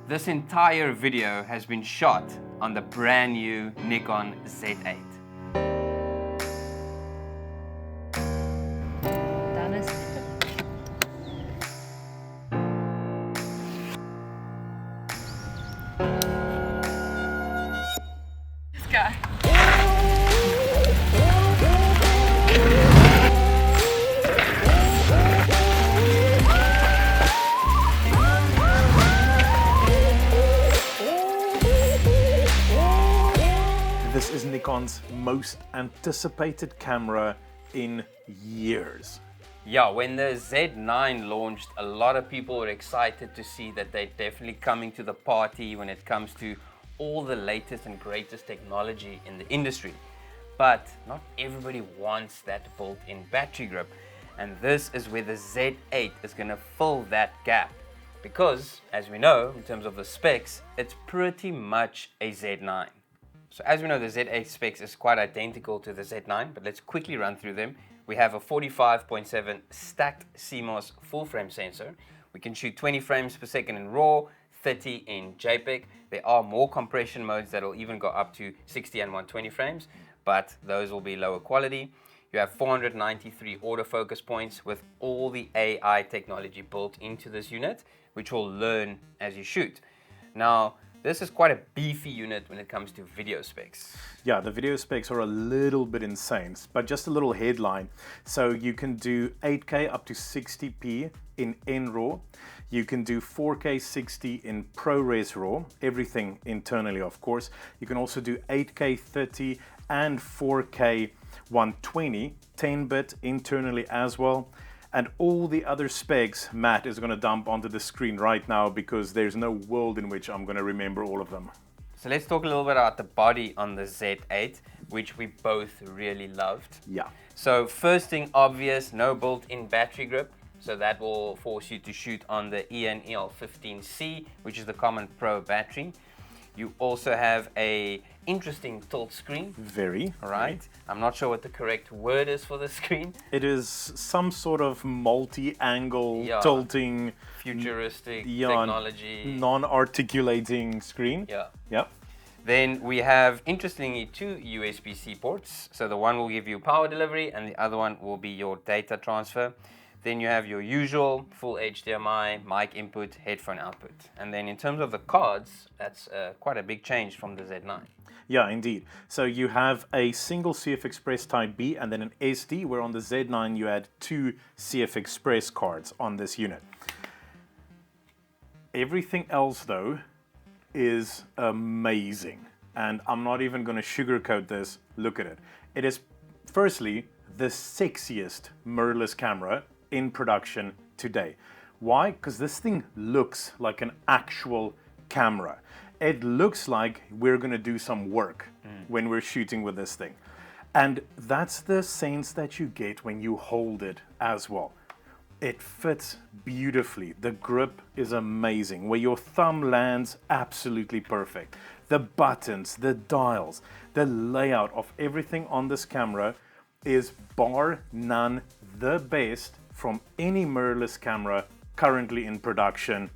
This entire video has been shot on the brand new Nikon Z8. Dennis. This guy. This is Nikon's most anticipated camera in years. Yeah, when the Z9 launched, a lot of people were excited to see that they're definitely coming to the party when it comes to all the latest and greatest technology in the industry. But not everybody wants that built-in battery grip. And this is where the Z8 is going to fill that gap. Because, as we know, in terms of the specs, it's pretty much a Z9. So as we know, the Z8 specs is quite identical to the Z9, but let's quickly run through them. We have a 45.7 stacked CMOS full frame sensor. We can shoot 20 frames per second in RAW, 30 in JPEG. There are more compression modes that will even go up to 60 and 120 frames, but those will be lower quality. You have 493 autofocus points with all the AI technology built into this unit, which will learn as you shoot. Now, this is quite a beefy unit when it comes to video specs. Yeah, the video specs are a little bit insane, but just a little headline. So you can do 8K up to 60p in NRAW. You can do 4K 60 in ProRes RAW, everything internally, of course. You can also do 8K 30 and 4K 120, 10-bit internally as well. And all the other specs Matt is going to dump onto the screen right now because there's no world in which I'm going to remember all of them. So let's talk a little bit about the body on the Z8, which we both really loved. Yeah. So first thing obvious, no built-in battery grip. So that will force you to shoot on the ENEL15C, which is the common pro battery. You also have a interesting tilt screen. Very. Right. I'm not sure what the correct word is for the screen. It is some sort of multi-angle tilting, futuristic technology, non-articulating screen. Yeah. Yep. Then we have, interestingly, two USB-C ports. So the one will give you power delivery and the other one will be your data transfer. Then you have your usual full HDMI, mic input, headphone output. And then in terms of the cards, that's quite a big change from the Z9. Yeah, indeed. So you have a single CF Express Type B and then an SD, where on the Z9 you had two CF Express cards on this unit. Everything else, though, is amazing. And I'm not even going to sugarcoat this. Look at it. It is, firstly, the sexiest mirrorless camera in production today. Why? Because this thing looks like an actual camera. It looks like we're going to do some work when we're shooting with this thing. And that's the sense that you get when you hold it as well. It fits beautifully. The grip is amazing. Where your thumb lands, absolutely perfect. The buttons, the dials, the layout of everything on this camera is bar none the best from any mirrorless camera currently in production,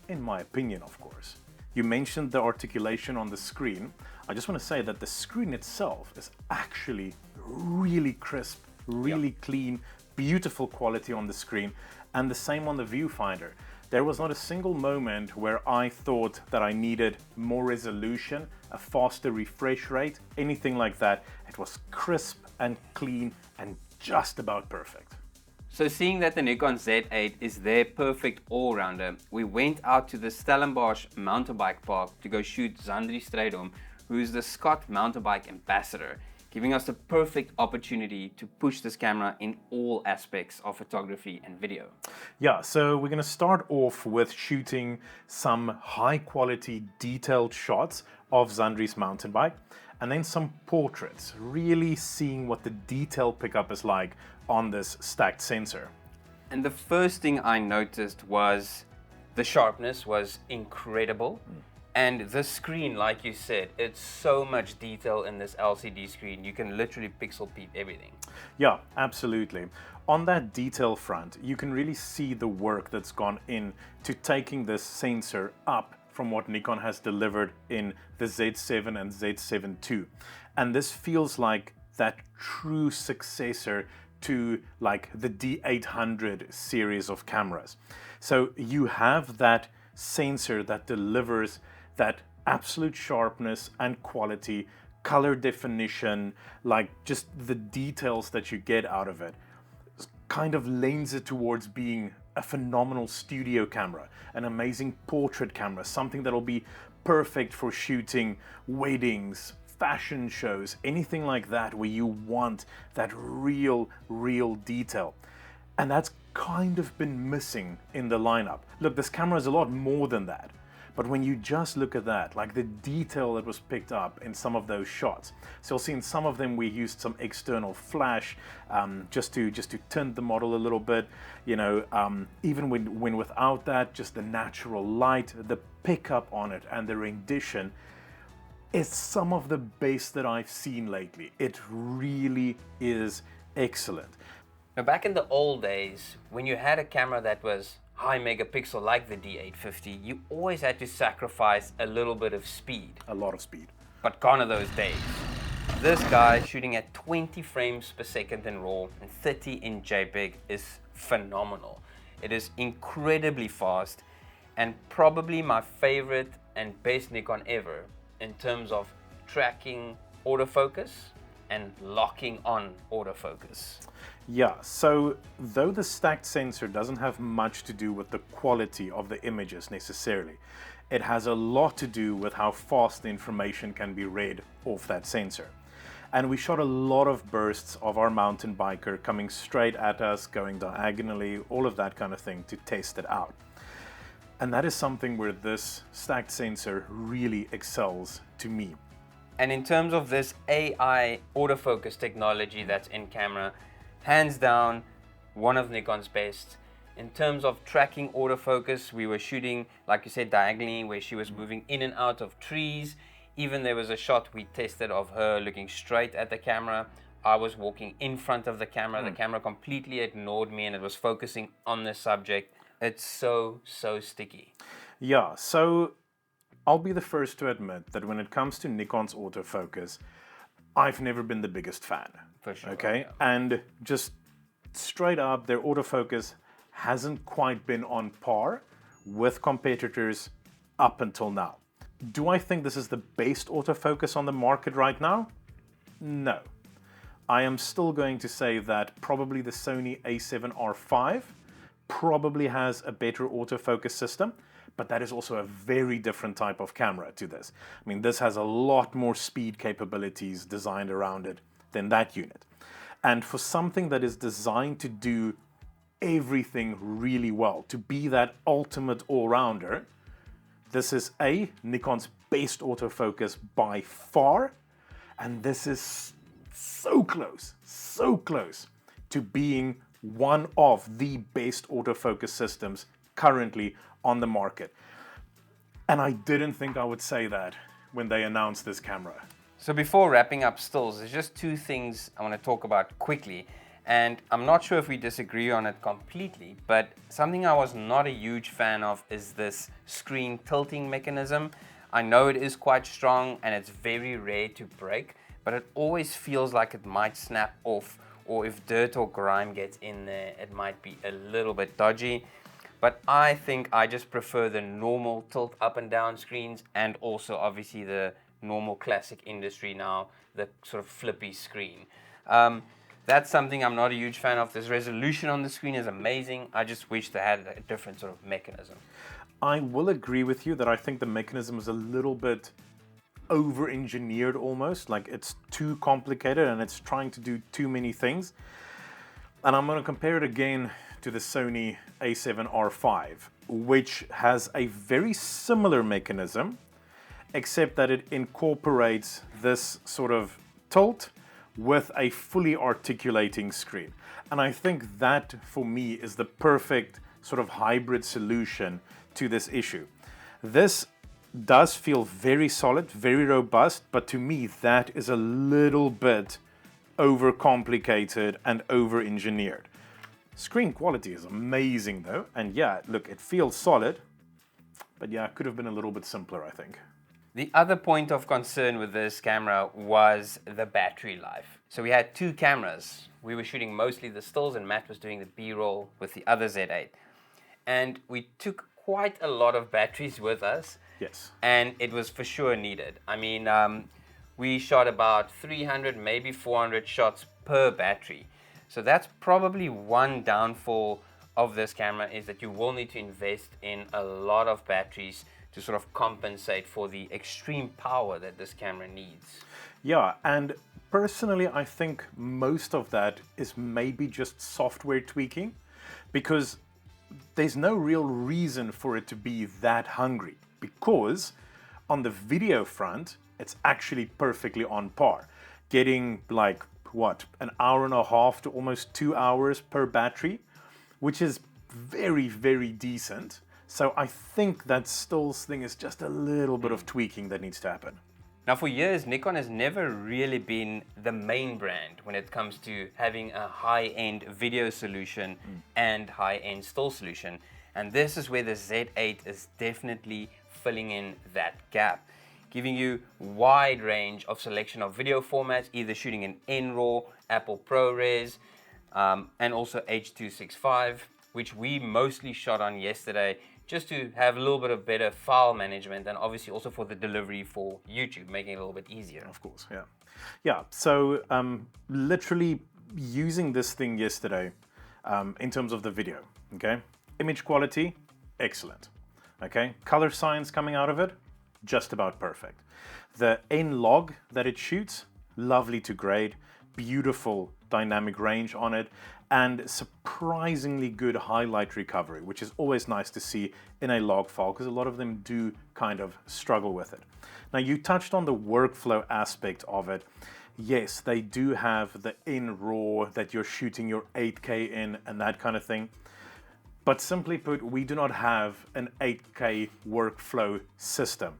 in my opinion, of course. You mentioned the articulation on the screen. I just want to say that the screen itself is actually really crisp, really clean, beautiful quality on the screen, and the same on the viewfinder. There was not a single moment where I thought that I needed more resolution, a faster refresh rate, anything like that. It was crisp and clean and just about perfect. So seeing that the Nikon Z8 is their perfect all-rounder, we went out to the Stellenbosch mountain bike park to go shoot Zandri Strydom, who is the Scott mountain bike ambassador, giving us the perfect opportunity to push this camera in all aspects of photography and video. Yeah, so we're going to start off with shooting some high-quality detailed shots of Zandri's mountain bike, and then some portraits, really seeing what the detail pickup is like on this stacked sensor. And the first thing I noticed was the sharpness was incredible. And the screen, like you said, it's so much detail in this LCD screen. You can literally pixel peep everything. Yeah, absolutely. On that detail front, you can really see the work that's gone in to taking this sensor up from what Nikon has delivered in the Z7 and Z7 II. And this feels like that true successor to like the D800 series of cameras. So you have that sensor that delivers that absolute sharpness and quality, color definition, like just the details that you get out of it, kind of lends it towards being a phenomenal studio camera, an amazing portrait camera, something that'll be perfect for shooting weddings, fashion shows, anything like that where you want that real detail. And that's kind of been missing in the lineup. Look, this camera is a lot more than that. But when you just look at that, like the detail that was picked up in some of those shots. So you'll see in some of them we used some external flash just to tint the model a little bit. You know, even when without that, just the natural light, the pickup on it and the rendition is some of the best that I've seen lately. It really is excellent. Now, back in the old days, when you had a camera that was high megapixel like the D850, you always had to sacrifice a little bit of speed. A lot of speed. But gone are those days. This guy shooting at 20 frames per second in RAW and 30 in JPEG is phenomenal. It is incredibly fast and probably my favorite and best Nikon ever in terms of tracking autofocus and locking on autofocus. Yeah, so though the stacked sensor doesn't have much to do with the quality of the images necessarily, it has a lot to do with how fast the information can be read off that sensor. And we shot a lot of bursts of our mountain biker coming straight at us, going diagonally, all of that kind of thing to test it out. And that is something where this stacked sensor really excels to me. And in terms of this AI autofocus technology that's in camera, hands down, one of Nikon's best. In terms of tracking autofocus, we were shooting, like you said, diagonally, where she was moving in and out of trees. Even there was a shot we tested of her looking straight at the camera. I was walking in front of the camera. The camera completely ignored me and it was focusing on the subject. It's so sticky. Yeah, so I'll be the first to admit that when it comes to Nikon's autofocus, I've never been the biggest fan. For sure. Okay, yeah. and just straight up, their autofocus hasn't quite been on par with competitors up until now. Do I think this is the best autofocus on the market right now? No. I am still going to say that probably the Sony a7R5 probably has a better autofocus system, but that is also a very different type of camera to this. I mean, this has a lot more speed capabilities designed around it than that unit. And for something that is designed to do everything really well, to be that ultimate all-rounder, this is Nikon's best autofocus by far, and this is so close to being one of the best autofocus systems currently on the market. And I didn't think I would say that when they announced this camera. So before wrapping up stills, there's just two things I want to talk about quickly. And I'm not sure if we disagree on it completely, but something I was not a huge fan of is this screen tilting mechanism. I know it is quite strong and it's very rare to break, but it always feels like it might snap off, or if dirt or grime gets in there, it might be a little bit dodgy. But I think I just prefer the normal tilt up and down screens, and also obviously the normal classic industry now, the sort of flippy screen. That's something I'm not a huge fan of. This resolution on the screen is amazing. I just wish they had a different sort of mechanism. I will agree with you that I think the mechanism is a little bit over-engineered almost, like it's too complicated and it's trying to do too many things. And I'm going to compare it again to the Sony a7R5, which has a very similar mechanism, except that it incorporates this sort of tilt with a fully articulating screen. And I think that, for me, is the perfect sort of hybrid solution to this issue. This does feel very solid, very robust, but to me, that is a little bit overcomplicated and over-engineered. Screen quality is amazing though, and yeah, look, it feels solid, But yeah, it could have been a little bit simpler, I think. The other point of concern with this camera was the battery life. So we had two cameras. We were shooting mostly the stills and Matt was doing the B-roll with the other Z8. And we took quite a lot of batteries with us. Yes. And it was for sure needed. I mean, we shot about 300, maybe 400 shots per battery. So that's probably one downfall of this camera, is that you will need to invest in a lot of batteries to sort of compensate for the extreme power that this camera needs. Yeah, and personally, I think most of that is maybe just software tweaking, because there's no real reason for it to be that hungry, because on the video front, it's actually perfectly on par. Getting like, what, an hour and a half to almost 2 hours per battery, which is very, very decent. So I think that stills thing is just a little bit of tweaking that needs to happen. Now, for years, Nikon has never really been the main brand when it comes to having a high-end video solution and high-end still solution. And this is where the Z8 is definitely filling in that gap, giving you wide range of selection of video formats, either shooting in NRAW, Apple ProRes, and also H.265, which we mostly shot on yesterday, just to have a little bit of better file management, and obviously also for the delivery for YouTube, making it a little bit easier. Of course, yeah. Yeah, so literally using this thing yesterday in terms of the video, okay? Image quality, excellent, okay? Color science coming out of it, just about perfect. The N-log that it shoots, lovely to grade, beautiful dynamic range on it, and surprisingly good highlight recovery, which is always nice to see in a log file, because a lot of them do kind of struggle with it. Now, you touched on the workflow aspect of it. Yes, they do have the in RAW that you're shooting your 8K in and that kind of thing. But simply put, we do not have an 8K workflow system.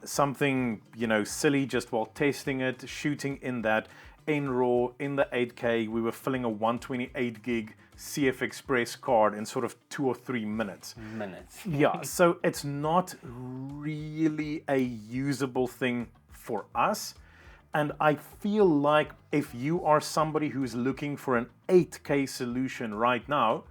Something, silly just while testing it, shooting in that in RAW, in the 8K, we were filling a 128 gig CF Express card in sort of 2 or 3 minutes. Yeah, so it's not really a usable thing for us. And I feel like if you are somebody who's looking for an 8K solution right now,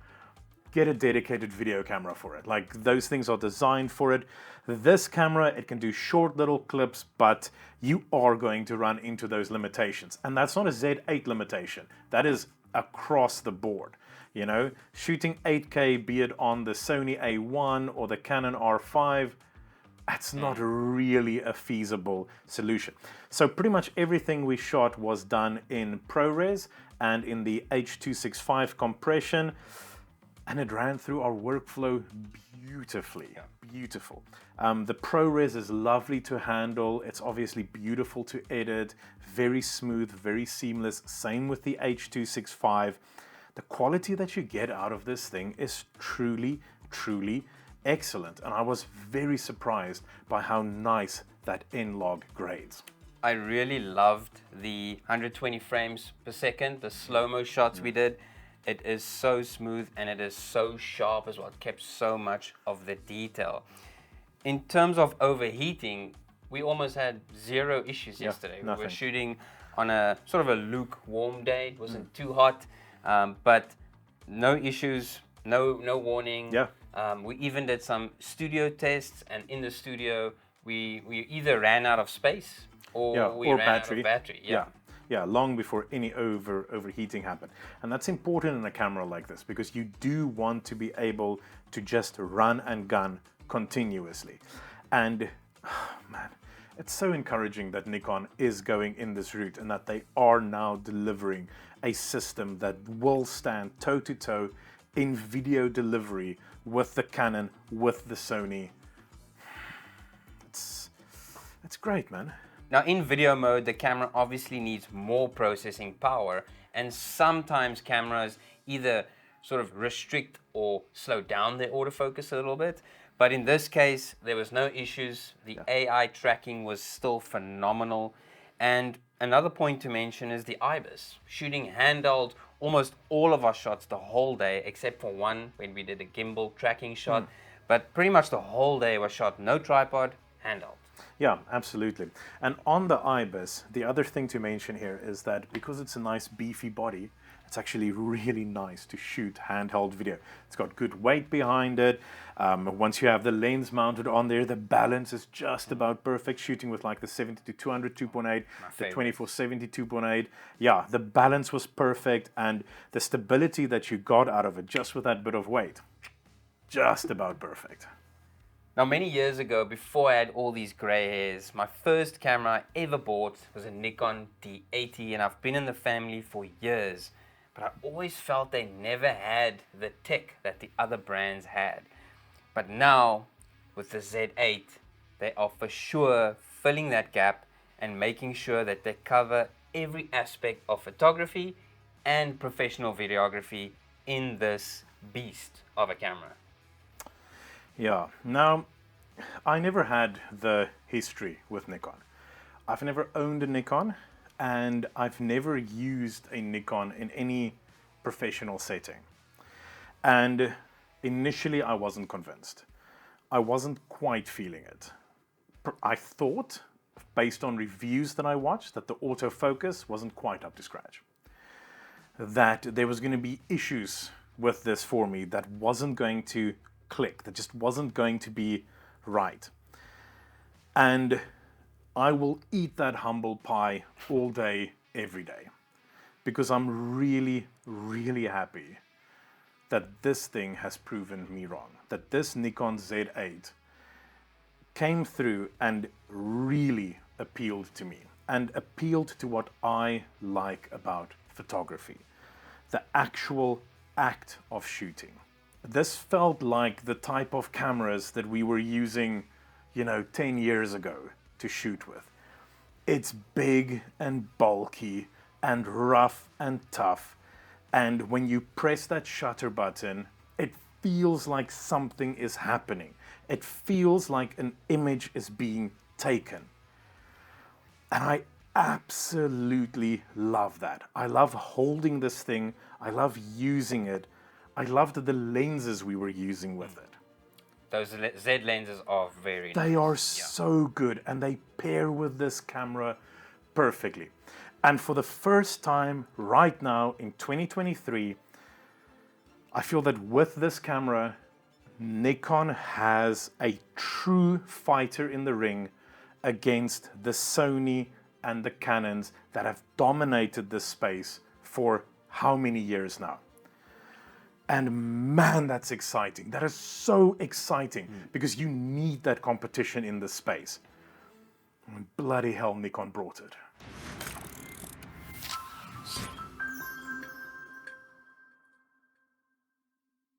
get a dedicated video camera for it. Like, those things are designed for it. This camera, it can do short little clips, but you are going to run into those limitations. And that's not a Z8 limitation. That is across the board. Shooting 8K, be it on the Sony A1 or the Canon R5, that's not really a feasible solution. So pretty much everything we shot was done in ProRes and in the H.265 compression. And it ran through our workflow beautifully, beautiful. The ProRes is lovely to handle. It's obviously beautiful to edit, very smooth, very seamless. Same with the H.265. The quality that you get out of this thing is truly, truly excellent. And I was very surprised by how nice that N-log grades. I really loved the 120 frames per second, the slow-mo shots we did. It is so smooth and it is so sharp as well. It kept so much of the detail. In terms of overheating, we almost had zero issues yesterday. Nothing. We were shooting on a sort of a lukewarm day. It wasn't too hot, but no issues, no warning. Yeah. We even did some studio tests, and in the studio, we either ran out of space or we ran out of battery. Yeah, long before any overheating happened. And that's important in a camera like this, because you do want to be able to just run and gun continuously. And man, it's so encouraging that Nikon is going in this route and that they are now delivering a system that will stand toe to toe in video delivery with the Canon, with the Sony. It's great, man. Now, in video mode, the camera obviously needs more processing power, and sometimes cameras either sort of restrict or slow down their autofocus a little bit. But in this case, there was no issues. The AI tracking was still phenomenal. And another point to mention is the IBIS. Shooting handheld almost all of our shots the whole day, except for one when we did a gimbal tracking shot. But pretty much the whole day was shot no tripod, handheld. Yeah, absolutely. And on the IBIS, the other thing to mention here is that because it's a nice beefy body, it's actually really nice to shoot handheld video. It's got good weight behind it. Once you have the lens mounted on there, the balance is just about perfect. Shooting with like the 70-200 2.8, the 24-70 2.8. Yeah, the balance was perfect, and the stability that you got out of it just with that bit of weight, just about perfect. Now, many years ago, before I had all these gray hairs, my first camera I ever bought was a Nikon Z8, and I've been in the family for years. But I always felt they never had the tech that the other brands had. But now, with the Z8, they are for sure filling that gap and making sure that they cover every aspect of photography and professional videography in this beast of a camera. Yeah, now, I never had the history with Nikon. I've never owned a Nikon, and I've never used a Nikon in any professional setting. And initially I wasn't convinced. I wasn't quite feeling it. I thought, based on reviews that I watched, that the autofocus wasn't quite up to scratch. That there was going to be issues with this for me that wasn't going to click, that just wasn't going to be right. And I will eat that humble pie all day, every day, because I'm really, really happy that this thing has proven me wrong, that this Nikon Z8 came through and really appealed to me and appealed to what I like about photography, the actual act of shooting. This felt like the type of cameras that we were using, 10 years ago to shoot with. It's big and bulky and rough and tough. And when you press that shutter button, it feels like something is happening. It feels like an image is being taken. And I absolutely love that. I love holding this thing. I love using it. I loved the lenses we were using with it. Those Z lenses are very nice. They are so good, and they pair with this camera perfectly. And for the first time right now in 2023, I feel that with this camera, Nikon has a true fighter in the ring against the Sony and the Canons that have dominated this space for how many years now. And man, that's exciting. That is so exciting because you need that competition in this space. And bloody hell, Nikon brought it.